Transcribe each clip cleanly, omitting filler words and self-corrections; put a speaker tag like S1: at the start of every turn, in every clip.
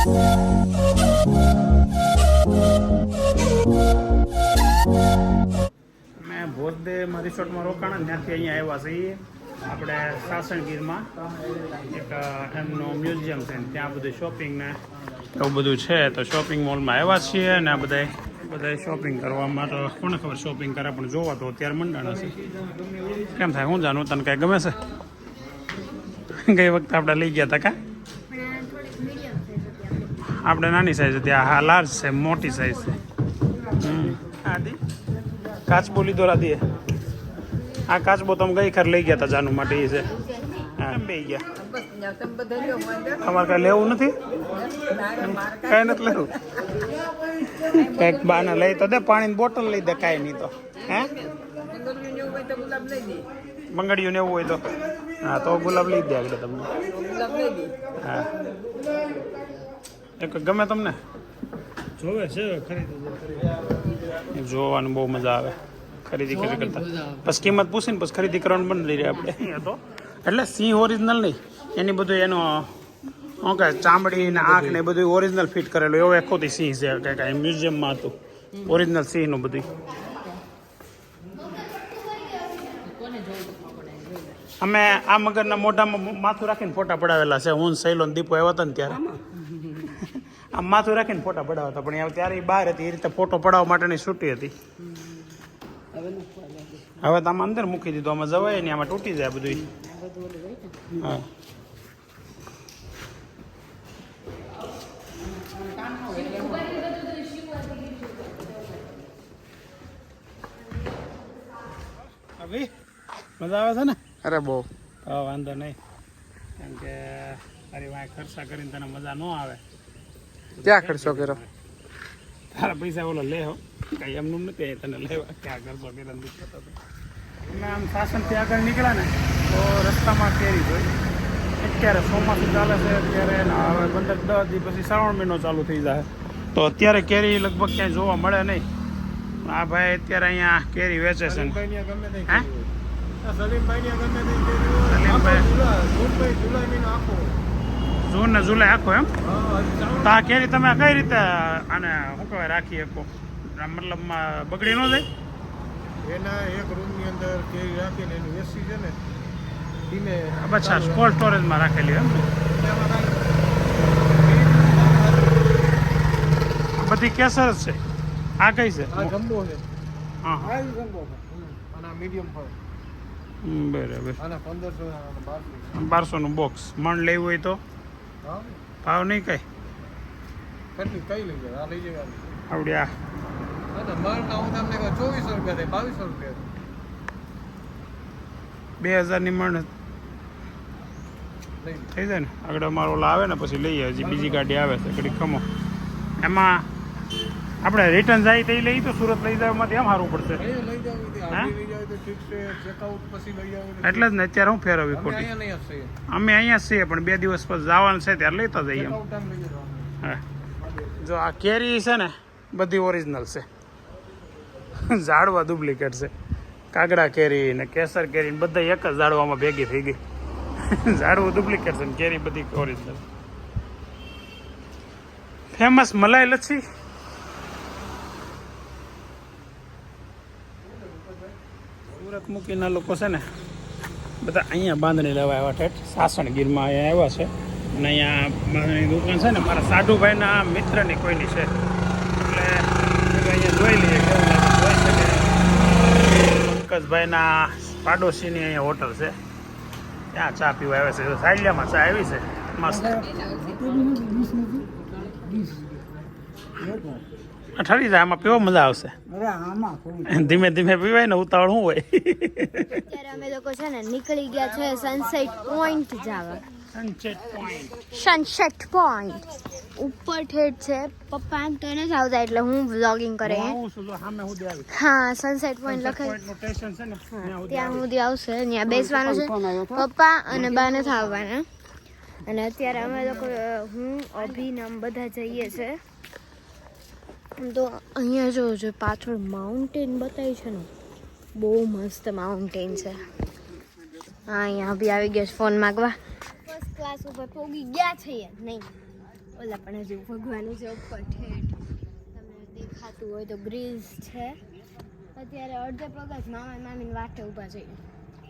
S1: મેં ભોજદેવમાં રિસોર્ટમાં રોકાણા ત્યાંથી અહીંયા આવ્યા છીએ આપણે સાસણગીરમાં એક એમનો મ્યુઝિયમ છે ત્યાં બધું શોપિંગ ને એવું બધું છે તો શોપિંગ મોલમાં આવ્યા છીએ અને આ બધા શોપિંગ કરવામાં તો કોને ખબર શોપિંગ કરે પણ જોવા તો અત્યારે મંડાણા છે કેમ થાય હું જાણું તને કાંઈ ગમે છે ગઈ વખતે આપણે લઈ ગયા હતા કા આપણે નાની સાઈઝ હતી આ લાર્જ છે મોટી સાઈઝ છે આદી કાચબો લીધો રાધીએ આ કાચબો તમે ગઈ ખર લઈ ગયા હતા જાનુ માટે એ છે હા બે ગયા તમારે કાંઈ લેવું નથી કાંઈ નથી લેવું કંઈક બાને લઈ તો દે પાણીની બોટલ લઈ દે કાંઈ નહીં તો હે બંગડીયું ને એવું હોય તો હા તો ગુલાબ લઈ દે આગળ તમને હા એક ગમે તમને જોવે છે ખરીદી જોવાનું બહુ મજા આવે ખરીદી કરી કરતા પછી કિંમત પૂછીને પછી ખરીદી કરવાનું બંધ રહી રહ્યા આપણે તો એટલે સિંહ ઓરિજિનલ નહીં એની બધું એનો શું કહે ચામડી ને આંખ ને બધું ઓરિજિનલ ફિટ કરેલું એવો એકોથી સિંહ છે કે કાંઈ મ્યુઝિયમમાં હતું ઓરિજિનલ સિંહનું બધું અમે આ મગરના મોઢામાં માથું રાખીને ફોટા પડાવેલા છે હું સહેલોન દીપો આવ્યા હતા ને ત્યારે આમ માથું રાખીને ફોટા પડાવતા હતા પણ ત્યારે એ બહાર હતી એ રીતે ફોટો પડાવવા માટેની છૂટી હતી હવે તો આમાં અંદર મૂકી દીધું આમાં જવાય નહીં આમાં તૂટી જાય બધું હા મજા આવે છે ને
S2: અરે બહુ
S1: વાંધો નહીં કેમ કે અરે વાંય ખર્ચા કરીને તને મજા ન આવે
S2: ક્યાં ખર્ચો કર્યો
S1: તારા પૈસા ઓલો લે હો કઈ એમનું નથી તને લેવા ક્યાં ખર્ચો કર્યો અમે આમ શાસનથી આગળ નીકળ્યા ને તો રસ્તામાં કેરી જોઈ અત્યારે ચોમાસું ચાલે છે અત્યારે હવે 15-10 દિવસ પછી શ્રાવણ મહિનો ચાલુ થઈ જાય તો અત્યારે કેરી લગભગ ક્યાંય જોવા મળે નહીં આ ભાઈ અત્યારે અહીંયા કેરી વેચે છે હે જૂન ને જુલાઈ આખો એમ તો આ કેરી તમે કઈ રીતે આને શું કહેવાય રાખી શકો મતલબમાં બગડી ન જાય
S3: એના એક રૂમની અંદર કેરી રાખીને એનું એસી છે ને ધીમે
S1: અચ્છા કોલ્ડ સ્ટોરેજમાં રાખેલી એમ ને બધી કેસર છે આ કઈ છે
S3: આ જમ્બો છે
S1: હા
S3: આ જમ્બો છે અને આ મીડિયમ ફળ
S1: બરાબર
S3: આના 1500 અને
S1: 1200 નું બોક્સ મણ લેવું હોય તો
S3: હા
S1: ભાવ નહીં કઈ
S3: કેટલી કઈ લઈ જાય આ લઈ જાય
S1: આવડે આ
S3: મણના હું તમને કહું 2400 રૂપિયા થાય 2200 રૂપિયા
S1: 2000 ની મણ થઈ જાય ને આગળ અમારો ઓલા આવે ને પછી લઈએ હજી બીજી ગાડી આવે છે ઘડી ખમો એમાં આપણે રિટર્ન જાય તો લઈ તો સુરત લઈ જવામાંથી એમ સારું પડશે
S3: લઈ જાવ લઈ જાવ તો ઠીક છે ચેકઆઉટ પછી લઈ જાવ
S1: એટલે જ ને અત્યારે હું ફેરવી ખોટી અમે અહીંયા છીએ પણ 2 દિવસ પછી જવાનું છે ત્યારે લેતા જઈએ એમ હા જો આ કેરી છે ને બધી ઓરિજિનલ છે ઝાડવા ડુપ્લિકેટ છે કાગડા કેરી ને કેસર કેરી બધા એક જ ઝાડવામાં ભેગી થઈ ગઈ ઝાડવું ડુપ્લિકેટ છે ને કેરી બધી ઓરિજિનલ ફેમસ મલાઈ લચ્છી સુરત મૂકીના લોકો છે ને બધા અહીંયા બાંધણી લેવા આવ્યા ઠેઠ સાસણગીરમાં અહીંયા આવ્યા છે અને અહીંયા બાંધણી દુકાન છે ને મારા સાધુભાઈના મિત્રની કોઈની છે એટલે અહીંયા જોઈ લઈએ કેવું જોઈ શકે પંકજભાઈના પાડોશીની અહીંયા હોટલ છે ત્યાં ચા પીવા આવે છે સાયલિયામાં ચા આવી છે મસ્ત ઠરી જાય આમાં પીવો મજા આવશે ધીમે ધીમે પીવાય ને ઉતાવળ શું હોય
S4: અત્યારે અમે લોકો છે ને નીકળી ગયા છે સનસેટ પોઈન્ટ જવા સનસેટ પોઈન્ટ ઉપર ઠેઠ છે પપ્પા તો નથી આવતા એટલે હું વ્લોગિંગ કરે હા સનસેટ પોઈન્ટ લખે ત્યાં સુધી આવશે ત્યાં બેસવાનું છે પપ્પા અને બા નથી આવવાના અને અત્યારે અમે લોકો હું અભિનમ બધા જઈએ છે તો અહીંયા જો પાછળ માઉન્ટેન બતાવી છે ને બહુ મસ્ત માઉન્ટેન છે હા અહીંયા બી આવી ગયા ફોન માંગવા ફર્સ્ટ ક્લાસ ઉપર પહોંચી ગયા છે નહીં ઓલા પણ હજુ ભગવાનું છે ઉપર ઠેઠ તમને દેખાતું હોય તો ગ્રીલ્સ છે. અત્યારે અડધે પગ જ મામા મામીની વાટે ઊભા છે.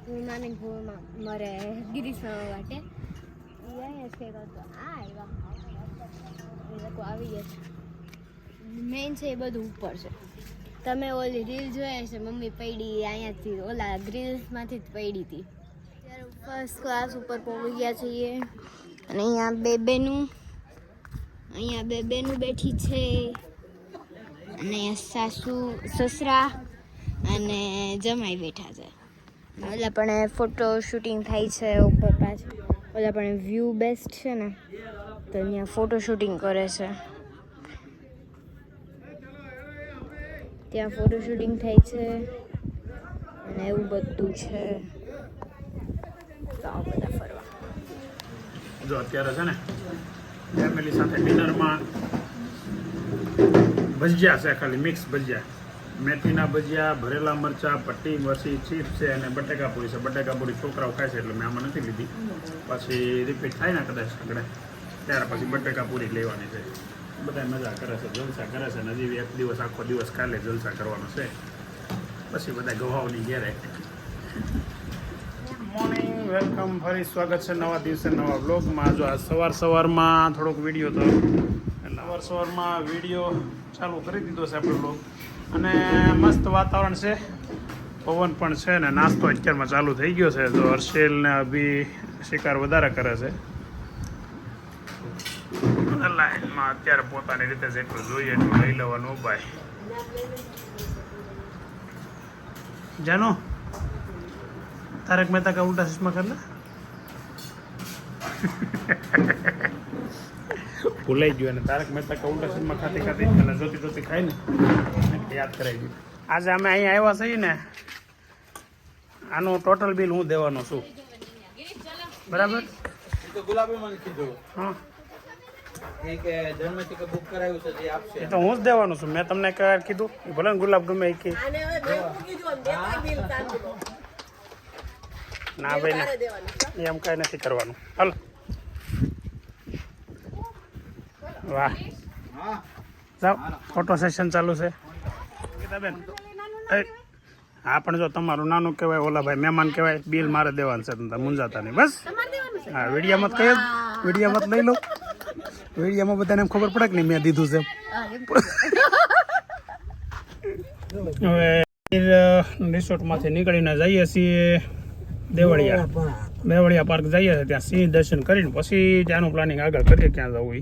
S4: હું મામીને ભૂમાં મારે ગિરીશ મામા વાટે અહીંયા જ કંઈક હતો. આ આવ્યા એ લોકો આવી ગયા છે. મેઇન છે એ બધું ઉપર છે. તમે ઓલી રીલ જોયા છે મમ્મી પડી અહીંયાથી ઓલા ગ્રીલ્સમાંથી જ પડી હતી. અત્યારે ફર્સ્ટ ક્લાસ ઉપર પહોંચી ગયા છીએ અને અહીંયા બેનું બેઠી છે અને અહીંયા સાસુ સસરા અને જમાઈ બેઠા છે. ઓલા પણ ફોટો શૂટિંગ થાય છે ઉપર પાછળ. ઓલા પણ વ્યૂ બેસ્ટ છે ને તો અહીંયા ફોટો શૂટિંગ કરે છે. ત્યાં ફોટો શૂટિંગ થાય છે અને એવું બધું છે. તો આવો બધા ફરવા
S1: જો અત્યારે છે ને ફેમિલી સાથે ડિનરમાં ભજીયા છે, ખાલી મિક્સ ભજીયા, મેથીના ભજીયા, ભરેલા મરચાં, પટ્ટી મરચી, ચીપ્સ છે અને બટેકાપૂરી છે. બટેકાપૂરી છોકરાઓ ખાય છે એટલે મેં આમાં નથી લીધી. પછી રિપીટ થાય ને કદાચ આગળ ત્યારે પછી બટેકાપૂરી લેવાની છે. બધા મજા કરે છે, જલસા કરે છે ને હજી એક દિવસ આખો દિવસ કાલે જલસા કરવાનો છે. પછી બધા ગવાઓની ઘેરે. ગુડ મોર્નિંગ, વેલકમ, ફરી સ્વાગત છે નવા દિવસે નવા બ્લોગમાં. જો આ સવારમાં થોડોક વિડીયો હતો એટલે સવારમાં વિડીયો ચાલુ કરી દીધો છે આપણે બ્લોગ. અને મસ્ત વાતાવરણ છે, પવન પણ છે ને નાસ્તો અત્યારમાં ચાલુ થઈ ગયો છે. તો હર્ષેલ ને અભી શિકાર વધારે કરે છે લાઈનમાં. અત્યારે પોતાની રીતે જેટલું જોઈએ એટલું લઈ લેવાનું ભાઈ. જાનો તારક મહેતા કા ઉલ્ટા ચશ્મા કર લે. ભૂલાઈ ગયું અને તારક મહેતા કા ઉલ્ટા ચશ્મા ખાતી પેલા જોતી ખાઈ ને યાદ કરાવી દીધું. આજે અમે અહીંયા આવ્યા છીએ ને આનું ટોટલ બિલ હું દેવાનો છું, બરાબર? હા એ તો હું જ દેવાનું છું. મેં તમને કીધું ભલે ને ગુલાબ ગમે એ કે ના ભાઈ ના એમ કઈ નથી કરવાનું. હાલો વાહ જાઓ, ફોટો સેશન ચાલુ છે. બેન હા પણ જો તમારું નાનું કહેવાય, ઓલા ભાઈ મહેમાન કહેવાય, બિલ મારે દેવાનું છે. તમે મૂંઝાતા નહીં બસ. હા વિડીયામાં કહે વિડીયામાં લઈ લો. વિડીયામાં બધાને એમ ખબર પડે કે નહીં મેં દીધું છે. હવે રિસોર્ટમાંથી નીકળીને જઈએ છીએ દેવળિયા પાર્ક જઈએ છીએ. ત્યાં સિંહ દર્શન કરીને પછી ત્યાંનું પ્લાનિંગ આગળ કરીએ ક્યાં જવું એ.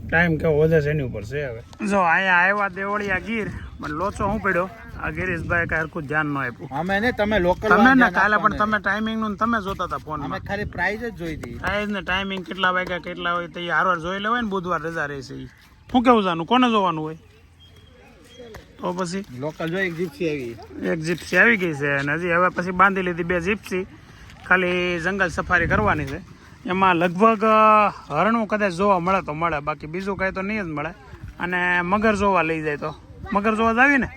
S1: ટાઈમ કેવો વધે છે એની ઉપર છે. હવે જો અહીંયા આવ્યા દેવળિયા ગીર, પણ લોચો હું પડ્યો આ ગિરીશભાઈ કઈ હરખું ધ્યાન ન આપ્યું.
S3: અમે ને તમે લોકલ
S1: તમે ને કાલે પણ તમે ટાઈમિંગ નું તમે જોતા હતા ફોન.
S3: અમે ખાલી પ્રાઇઝ જ જોઈ હતી.
S1: પ્રાઇઝ ને ટાઈમિંગ કેટલા વાગ્યા કેટલા હોય તો હારવાર જોઈ લેવાય ને. બુધવાર રજા રહેશે. શું કેવું જાનું કોને જોવાનું હોય? તો પછી
S3: લોકલ જો એક
S1: જીપ્સી આવી ગઈ છે અને હજી હવે પછી બાંધી લીધી 2 જીપ્સી. ખાલી જંગલ સફારી કરવાની છે. એમાં લગભગ હરણું કદાચ જોવા મળે તો મળે, બાકી બીજું કાંઈ તો નહીં જ મળે. અને મગર જોવા લઈ જાય તો મગર જોવા જ આવી ને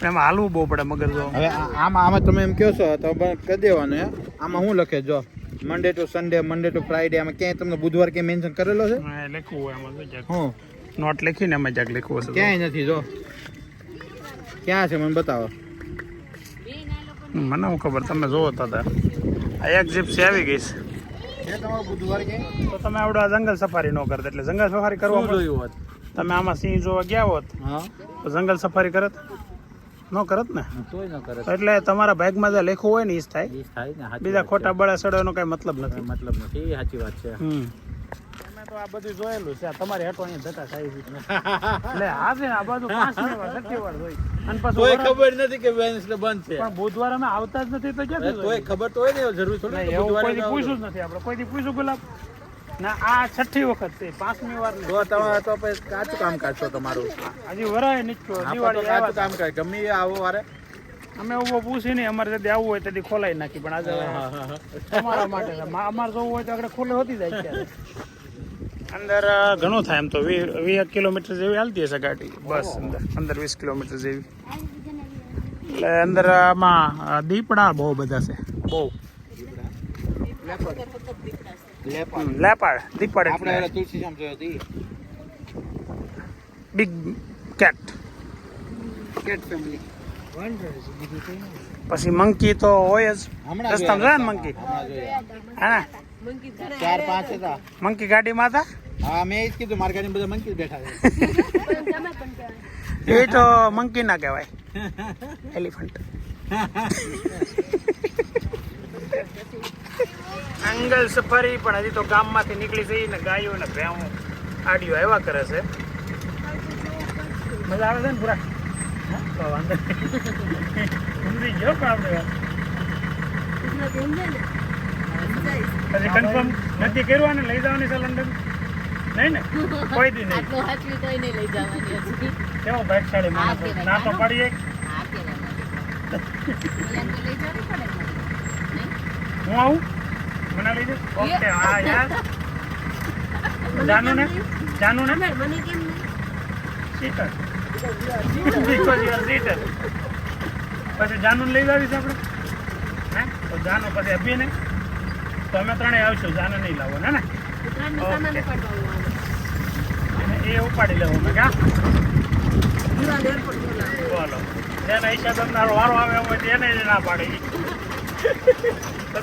S1: એમાં હાલવું બહુ પડે મગર જોવા.
S3: હવે આમાં તમે એમ કહો છો તો કરી દેવાનું. આમાં શું લખે જો Monday to Sunday, Monday to Friday. આમાં ક્યાંય તમને બુધવાર ક્યાંય મેન્શન કરેલો છે?
S1: લખવું હોય એમાં
S3: હું
S1: નોટ લખીને એમાં ક્યાંક લખવું છે.
S3: ક્યાંય નથી. જો ક્યાં છે મને બતાવો.
S1: મને હું ખબર, તમે જોવો તો આ એક જીપ્સી આવી ગઈ છે.
S3: બુધવાર
S1: તો તમે આવડો જંગલ સફારી ન કરતા, એટલે જંગલ સફારી કરવા જોયું હોત તમે આમાં સિંહ જોવા ગયા હોત તો જંગલ સફારી કરત ન કરત ને. એટલે તમારા ભાગમાં જે લેખું હોય ને એ જ થાય. બીજા ખોટા બળા સડો એનો કઈ મતલબ નથી.
S3: સાચી વાત છે.
S1: તમે તો આ બધું જોયેલું છે. તમારી હેઠો અહીંયા જતા થાય છે એટલે હા છે આ બાજુ 5 વાર 7 વાર જોઈ અને પછી
S3: ખબર નથી કે વેન્સડે બંધ છે.
S1: પણ બુધવાર અમે આવતા જ નથી તો ક્યાંથી
S3: તોય ખબર તો હોય ને, જરૂર થોડી
S1: એવું કોઈ પૂછ્યું જ નથી આપણે. કોઈ પૂછ્યું ગુલાબ ના આ 6ઠી વખત છે, 5મી વાર
S3: તો તમે તો પછી કાચું કામ કાઢશો તમારું.
S1: હજી વરાય નીચો દિવાળી
S3: કાચું કામ કાઢ ગમે આવો વારે
S1: અમે એવું પૂછી નહીં. અમારે ଯଦି આવવું હોય તેથી ખોલાઈ નાખી, પણ આજે તમારા માટે અમારે જોવું હોય તો આગળ ખોલે હોતી જાય. અત્યારે અંદર ઘણું થાય એમ તો 20 કિલોમીટર જેવી હાલતી હશે ગાડી બસ. અંદર 20 કિલોમીટર જેવી. એટલે અંદર આમાં દીપડા બહુ બધા છે. બહુ લેપાડ દીપડ
S3: આપણે તુલસી શ્યામ જોઈ હતી.
S1: Big cat.
S3: કેટ ફેમિલી
S1: પછી મંકી તો હોય જ
S3: હમણાં
S1: રસ્તામાં જોયા ને મંકી હા ને
S3: 4-5 હતા.
S1: મંકી ગાડીમાં હતા
S3: હા મેં એ જ કીધું મારા ગાડીમાં બધા મંકી બેઠા છે.
S1: એ તો મંકી ના કહેવાય એલિફન્ટ. અંગલ સફારી પણ હજી તો ગામમાંથી નીકળી જઈ ને ગાયો ને ભેંસો આડીઓ આવ્યા કરે છે. મજા આવે છે ને પૂરા તો વાંધો નહીં. સમજી ગયો પણ આપણે પછી કન્ફર્મ નથી કર્યું ને લઈ જવાની છે લંડન નહીં ને કોઈ દી નહીં. કેવો ભાગશાળી માણસ છે. ના તો પડીએ હું આવું મને લઈ જાય. ઓકે હા યાર જાનું ને seater because you are seater. પછી જાનું લઈ જાવીશ આપણે હે તો જાનો પછી અભી ને તો અમે ત્રણેય આવશું. જાને નહીં લાવો ને એ ઉપાડી લેવો મેં ક્યાં બોલો એના હિસાબે મારો વારો આવે એમ હોય એને જ ના પાડી.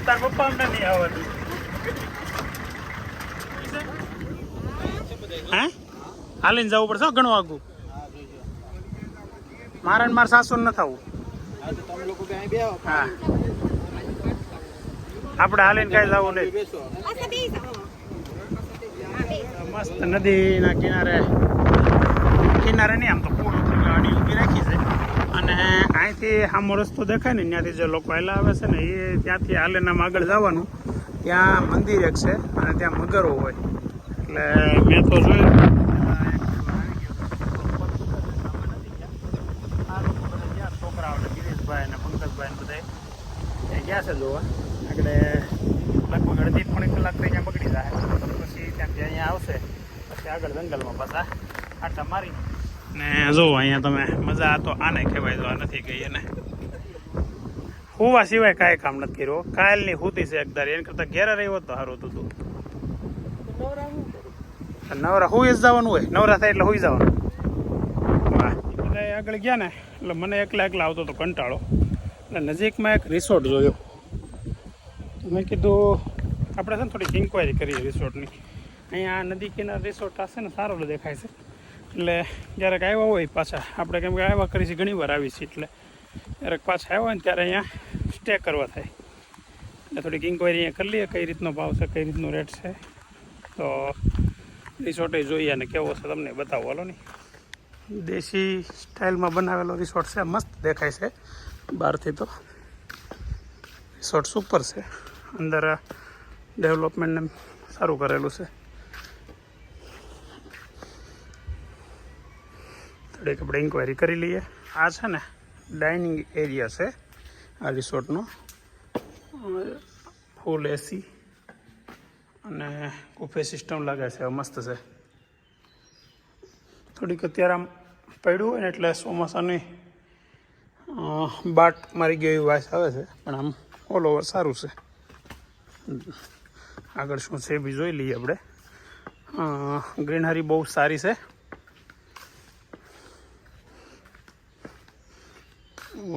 S1: તાર પપ્પા અમને નહીં આવવાનું. હે હાલીને જવું પડશે ઘણું આગું. મારે ને મારા સાસુ ન થવું.
S3: તમે લોકો ક્યાંય બે આવો
S1: હા આપણે હાલીને કાંઈ જવું નહીં.
S3: બેસો.
S1: મસ્ત નદીના કિનારે નહીં આમ તો પૂરું ગાડી ઊભી રાખી છે અને અહીંથી આમો રસ્તો દેખાય ને ત્યાંથી જે લોકો હાલા આવે છે ને એ ત્યાંથી હાલેનામ આગળ જવાનું. ત્યાં મંદિર એક છે અને ત્યાં મગરો હોય એટલે મેં તો જોયું. છોકરાઓ ગિરીશભાઈ ને પંકજભાઈ ને બધા ગયા છે જોવા. આગળ લગભગ અડધી પોણી કલાક થઈ ત્યાં બગડી જાય પછી ત્યાંથી અહીંયા આવશે. પછી આગળ જંગલમાં પાછા આટા મારી ને જો અહીંયા તમે મજા તો આને કહેવાય. જો આ નથી ગઈ એને હોવા સિવાય કાંઈ કામ નથી કર્યું. કાલની હુતી છે એકદાર એને કરતાં ઘેરે રહ્યો તો સારું હતું. નવરા હુઈ જ જવાનું હોય. નવરા થાય એટલે હુઈ જવાનું. વાહ બધા આગળ ગયા ને એટલે મને એકલા આવતો તો કંટાળો એટલે નજીકમાં એક રિસોર્ટ જોયો. મેં કીધું આપણે છે ને થોડીક ઇન્ક્વાયરી કરીએ રિસોર્ટની. અહીંયા નદી કિનારે રિસોર્ટ હશે ને સારો દેખાય છે એટલે ક્યારેક આવ્યા હોય પાછા આપણે કેમ કે આવ્યા કરી છે ઘણી વાર આવી છીએ એટલે ક્યારેક પાછા આવ્યા હોય ને ત્યારે અહીંયા સ્ટે કરવા થાય એટલે થોડીક ઇન્ક્વાયરી અહીંયા કરી લઈએ કઈ રીતનો ભાવ છે કઈ રીતનું રેટ છે. તો રિસોર્ટ જોઈએ અને કેવો છે તમને બતાવો હાલો નહીં. દેશી સ્ટાઇલમાં બનાવેલો રિસોર્ટ છે. મસ્ત દેખાય છે બહારથી તો. રિસોર્ટ સુપર છે. અંદર ડેવલપમેન્ટને સારું કરેલું છે. થોડીક આપણે ઇન્ક્વાયરી કરી લઈએ. આ છે ને ડાઇનિંગ એરિયા છે આ રિસોર્ટનો. ફૂલ એસી અને બુફે સિસ્ટમ લાગે છે. મસ્ત છે. થોડીક અત્યારે આમ પડ્યું હોય ને એટલે ચોમાસાની બાટ મારી ગઈ એવી વાસ આવે છે પણ આમ ઓલ ઓવર સારું છે. આગળ શું છે એ બી જોઈ લઈએ આપણે. ગ્રીનરી બહુ સારી છે.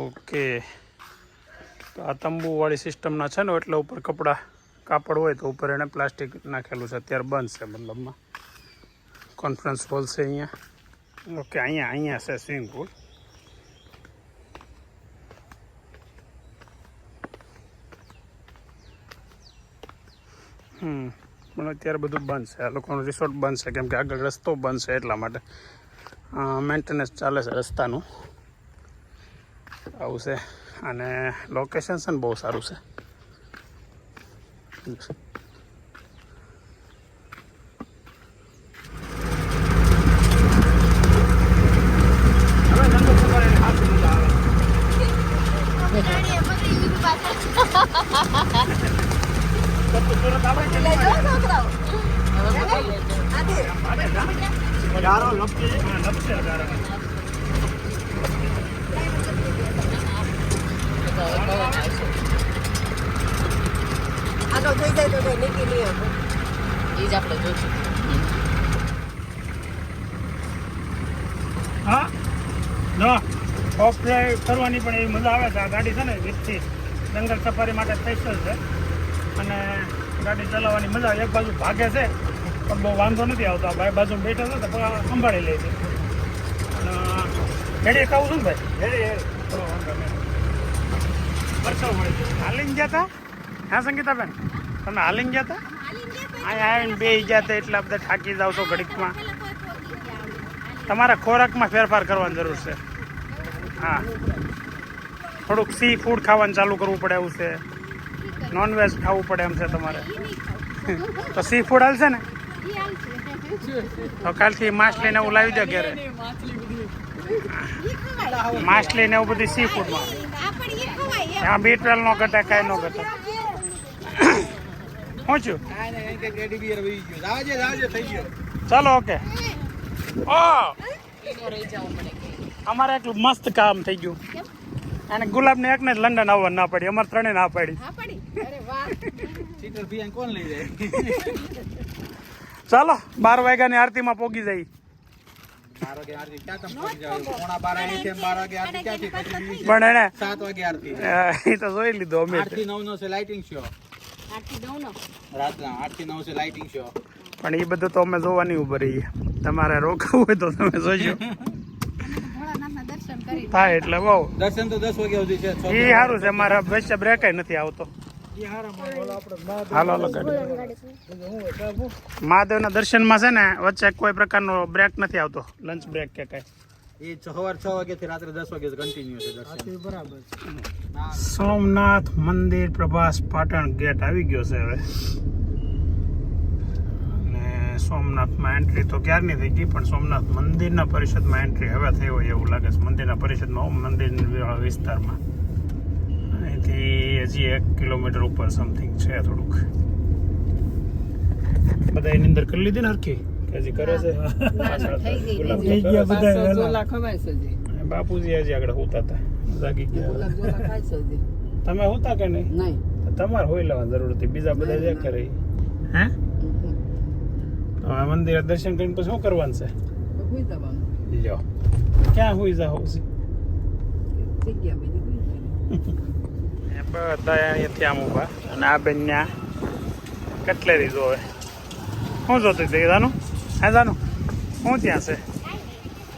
S1: ઓકે તો આ તંબુવાળી સિસ્ટમના છે ને એટલે ઉપર કાપડ હોય તો ઉપર એને પ્લાસ્ટિક નાખેલું છે. અત્યારે બંધ છે મતલબમાં. કોન્ફરન્સ હોલ છે અહીંયા. ઓકે અહીંયા છે સ્વિમિંગ પુલ. પણ અત્યારે બધું બંધ છે. આ લોકોનું રિસોર્ટ બંધ છે કેમ કે આગળ રસ્તો બંધ છે એટલા માટે મેન્ટેનન્સ ચાલે છે રસ્તાનું. આવું છે અને લોકેશન છે ને બહુ સારું છે.
S5: આગળ થઈ જાય તો કઈ નીકળી નહીં આપણે. એ જ આપણે જોઈશું.
S1: જો ઓફ ડ્રાઈવ કરવાની પણ એવી મજા આવે છે. આ ગાડી છે ને વીજથી જંગલ સફારી માટે સ્પેશિયલ છે અને ગાડી ચલાવવાની મજા આવે. એક બાજુ ભાગે છે પણ બહુ વાંધો નથી આવતો. આ ભાઈ બાજુ બેઠો છે તો સંભાળી લે છે. અને હેડી ખાવું છું ને ભાઈ થોડો વાંધો નહીં. પરસાવ મળે છે. હાલીને ગયા હતા હા સંગીતાબેન? તમે હાલીને ગયા હતા? અહીંયા આવીને બે ગયા હતા એટલા બધા થાકી જાવ છો ઘડીકમાં. તમારા ખોરાકમાં ફેરફાર કરવાની જરૂર છે. હા થોડુંક સી ફૂડ ખાવાનું ચાલુ કરવું પડે એવું છે. નોનવેજ ખાવું પડે એમ છે તમારે. તો સી ફૂડ હાલશે ને? તો કાલથી માછલી ને એવું લાવી દો ઘરે. માછલી ને એવું બધી સી ફૂડમાં. ત્યાં B12 નો ઘટે કાંઈ નો ઘટે. શું છું? ચાલો ઓકે. ઓ અમારે એટલું મસ્ત કામ થઈ ગયું. અને ગુલાબ ને એકને જ લંડન આવવા ના પડી. અમારે ત્રણે ના પાડી. ચાલો 12 વાગ્યાની આરતીમાં પોગી જાય. પણ એને
S3: 7 વાગે આરતી.
S1: એ તો જોઈ લીધો અમે.
S3: 8 થી 9 નો છે લાઇટિંગ શો. 8 થી 9 નો રાતના 8 થી 9 છે લાઇટિંગ શો.
S1: પણ એ બધું તો અમે જોવાની ઉભા રહીએ. તમારે રોકાવું હોય તો તમે જોજો. થાય એટલે બહુ
S3: દર્શન તો 10 વાગ્યા સુધી છે.
S1: એ સારું છે. મારા વચ્ચે બ્રેક નથી આવતો. હાલો હાલો ગાડી. મહાદેવના દર્શનમાં છે ને વચ્ચે કોઈ પ્રકારનો બ્રેક નથી આવતો. લંચ બ્રેક કે કઈ.
S3: એ સવાર 6 વાગ્યાથી રાત્રે 10 વાગ્યા કન્ટિન્યુ છે દર્શન. બરાબર.
S1: સોમનાથ મંદિર પ્રભાસ પાટણ ગેટ આવી ગયો છે હવે. અને સોમનાથમાં એન્ટ્રી તો ક્યારની થઈ ગઈ પણ સોમનાથ મંદિરના પરિષદમાં એન્ટ્રી હવે થઈ હોય એવું લાગે છે. મંદિરના પરિષદમાં મંદિર વિસ્તારમાં અહીંથી હજી 1 કિલોમીટર ઉપર સમથિંગ છે થોડુંક. બધા એની અંદર કરી લીધી ને હરખી કે હજી કરે છે? બાપુજી હજી આગળ હોતા હતા જાગી ગયા. તમે હોતા કે નહીં? તમારે હોય લેવાની જરૂર હતી. બીજા બધા જે કરે હે મંદિરે દર્શન કરીને પછી શું કરવાનું છે? લ્યો ક્યાં હોઈ જાવ છે? બધા અહીંયાથી આમ ઉભા અને આ બેન ત્યાં કટલેરી જોવે. શું જોતી હતી જાનું? હા જાનું શું ત્યાં છે?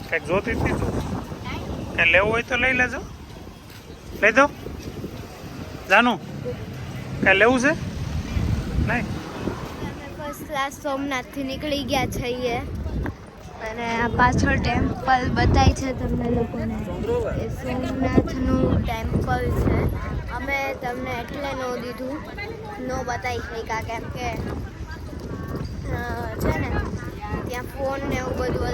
S1: કંઈક જોતી હતી તું? કંઈ લેવું હોય તો લઈ લેજો. લઈ દો જાનું. કંઈ લેવું છે? નહીં.
S4: ફર્સ્ટ ક્લાસ સોમનાથથી નીકળી ગયા છીએ અને આ પાછળ ટેમ્પલ બતાય છે તમને લોકોને. એ સોમનાથનું ટેમ્પલ છે. અમે તમને એટલે ન દીધું, ન બતાવી શક્યા કેમ કે છે ને ત્યાં ફોન ને એવું બધું